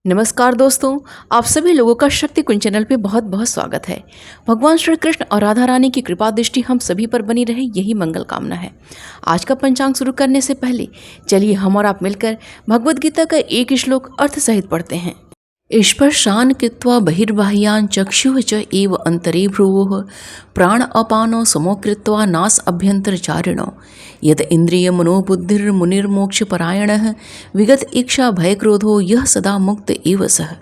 नमस्कार दोस्तों, आप सभी लोगों का शक्ति कुंज चैनल पे बहुत बहुत स्वागत है। भगवान श्री कृष्ण और राधा रानी की कृपा दृष्टि हम सभी पर बनी रहे, यही मंगल कामना है। आज का पंचांग शुरू करने से पहले चलिए हम और आप मिलकर भगवद गीता का एक श्लोक अर्थ सहित पढ़ते हैं। स्पर्शान कृत्वा बहिर्बाह्यान चक्षुः च एव अंतरे भ्रुवोः प्राण अपानो समो कृत्वा नास अभ्यंतरचारिणो यद इंद्रिय मनोबुद्धिर्मुनिर्मोक्ष परायणः विगत इच्छा भय क्रोधो यह सदा मुक्त एव सः।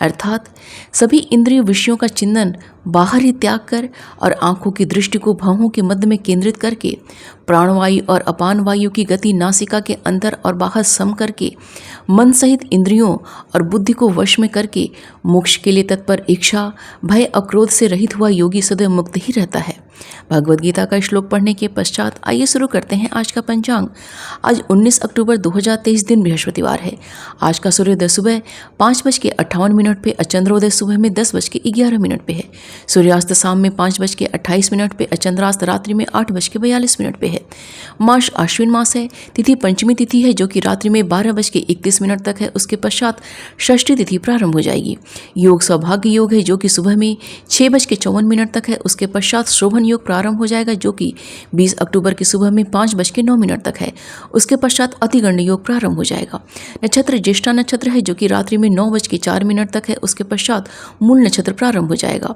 अर्थात सभी इंद्रिय विषयों का चिंतन बाहर ही त्याग कर और आंखों की दृष्टि को भौहों के मध्य में केंद्रित करके प्राणवायु और अपान वायु की गति नासिका के अंदर और बाहर सम करके मन सहित इंद्रियों और बुद्धि को वश में करके मोक्ष के लिए तत्पर इच्छा भय अक्रोध से रहित हुआ योगी सदैव मुक्त ही रहता है। भगवद गीता का श्लोक पढ़ने के पश्चात आइए शुरू करते हैं आज का पंचांग। आज 19 अक्टूबर 2023 दिन बृहस्पतिवार है। आज का सूर्योदय सुबह 5:58 पे, चंद्रोदय सुबह में 10:11 पे है। सूर्यास्त शाम में 5:28 पे, चंद्रास्त रात्रि में 8:42 पे है। मास अश्विन मास है। तिथि पंचमी तिथि है जो कि रात्रि में 12:31 तक है। उसके पश्चात षष्ठी तिथि प्रारंभ हो जाएगी। योग सौभाग्य योग है जो कि सुबह में 6:54 तक है। उसके पश्चात शोभन योग प्रारंभ हो जाएगा जो कि 20 अक्टूबर की सुबह में 5:09 तक है। उसके पश्चात अतिगण्य योग प्रारंभ हो जाएगा। नक्षत्र ज्येष्ठा नक्षत्र है जो कि रात्रि में 9:04 तक है। उसके पश्चात मूल नक्षत्र प्रारंभ हो जाएगा।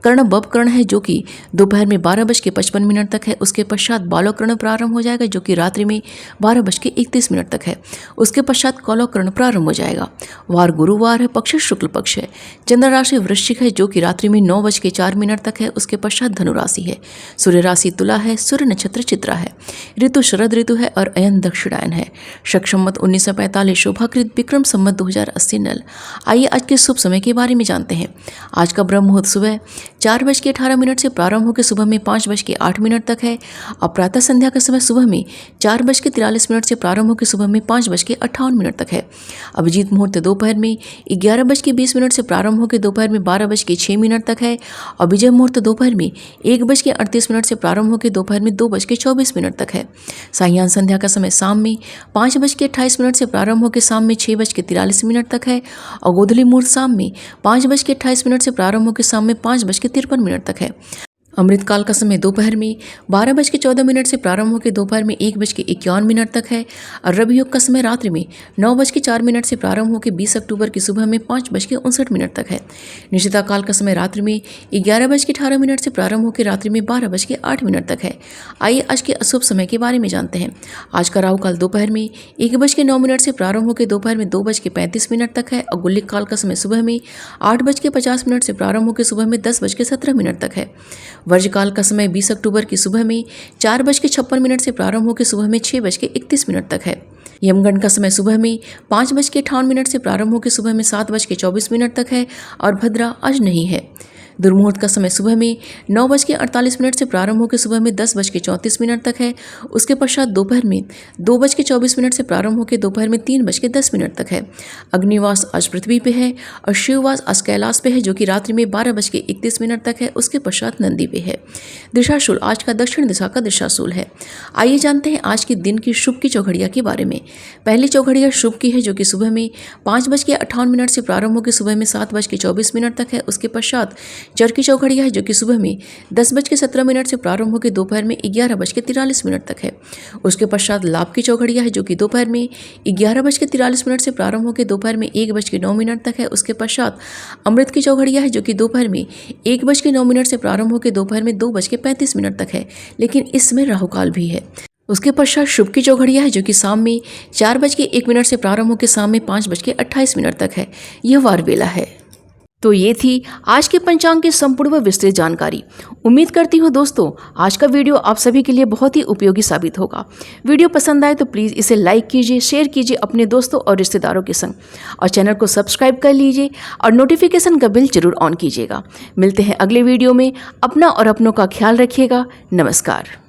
कर्ण बब कर्ण है जो कि दोपहर में 12:55 तक है। उसके पश्चात बालो कर्ण प्रारंभ हो जाएगा जो कि रात्रि में 12:31 तक है। उसके पश्चात कौलो कर्ण प्रारंभ हो जाएगा। वार गुरुवार है, पक्ष शुक्ल पक्ष है। चंद्र राशि वृश्चिक है जो कि रात्रि में 9:04 तक है। उसके पश्चात धनु राशि है। सूर्य राशि तुला है। सूर्य नक्षत्र चित्रा है। ऋतु शरद ऋतु है और अयन दक्षिणायन है। शक संवत 1945, शोभाकृत विक्रम संवत 2080 नल। आइए आज के शुभ समय के बारे में जानते हैं। आज का ब्रह्म मुहूर्त सुबह 4:18 से प्रारंभ होकर सुबह में 5:08 तक है और प्रातः संध्या का समय सुबह में 4:43 से प्रारंभ होकर सुबह में 5:58 तक है। अभिजीत मुहूर्त दोपहर में 11:20 से प्रारंभ होकर दोपहर में 12:06 तक है और विजय मुहूर्त दोपहर में 1:38 से प्रारंभ होकर दोपहर में 2:24 तक है। सायं संध्या का समय शाम में 5:28 से प्रारंभ होकर शाम में 6:43 तक है और गोधूली मुहूर्त शाम में 5:28 से प्रारंभ होकर शाम में 5:53 तक है। अमृत काल का समय दोपहर में 12:14 से प्रारंभ होकर दोपहर में 1:51 तक है और रवि योग का समय रात्रि में 9:04 से प्रारंभ होकर 20 अक्टूबर की सुबह में 5:59 तक है। निशिता काल का समय रात्रि में 11:18 से प्रारंभ होकर रात्रि में 12:08 तक है। आइए आज के अशुभ समय के बारे में जानते हैं। आज का राहु काल दोपहर में 1:09 से प्रारंभ होकर दोपहर में 2:35 तक है और गुल्लिक काल का समय सुबह में 8:50 से प्रारंभ होकर सुबह में 10:17 तक है। वर्जकाल का समय 20 अक्टूबर की सुबह में 4:56 से प्रारंभ होकर सुबह में 6:31 तक है। यमगंड का समय सुबह में 5:58 से प्रारंभ होकर सुबह में 7:24 तक है और भद्रा आज नहीं है। दुर्मुहूर्त का समय सुबह में 9:48 से प्रारंभ होकर सुबह में 10:34 तक है। उसके पश्चात दोपहर में 2:24 से प्रारंभ होकर दोपहर में 3:10 तक है। अग्निवास आज पृथ्वी पे है और शिववास आज कैलाश पे है जो कि रात्रि में 12:31 तक है। उसके पश्चात नंदी पे है। दिशाशूल आज का दक्षिण दिशा का दिशाशूल है। आइए जानते हैं आज के दिन की शुभ की चौघड़िया के बारे में। पहली चौघड़िया शुभ की है जो कि सुबह में 5:58 से प्रारंभ होकर सुबह में 7:24 तक है। उसके पश्चात चर की चौघड़िया है जो कि सुबह में 10:17 से प्रारंभ होकर दोपहर में 11:43 तक है। उसके पश्चात लाभ की चौघड़िया है जो कि दोपहर में 11:43 से प्रारंभ होकर दोपहर में 1:09 तक है। उसके पश्चात अमृत की चौघड़िया है जो कि दोपहर में 1:09 से प्रारंभ होकर दोपहर में 2:35 तक है, लेकिन इसमें राहुकाल भी है। उसके पश्चात शुभ की चौघड़िया है जो कि शाम में 4:01 से प्रारंभ होकर शाम में 5:28 तक है। यह वार वेला है। तो ये थी आज के पंचांग की संपूर्ण व विस्तृत जानकारी। उम्मीद करती हूँ दोस्तों आज का वीडियो आप सभी के लिए बहुत ही उपयोगी साबित होगा। वीडियो पसंद आए तो प्लीज़ इसे लाइक कीजिए, शेयर कीजिए अपने दोस्तों और रिश्तेदारों के संग और चैनल को सब्सक्राइब कर लीजिए और नोटिफिकेशन का बिल जरूर ऑन कीजिएगा। मिलते हैं अगले वीडियो में। अपना और अपनों का ख्याल रखिएगा। नमस्कार।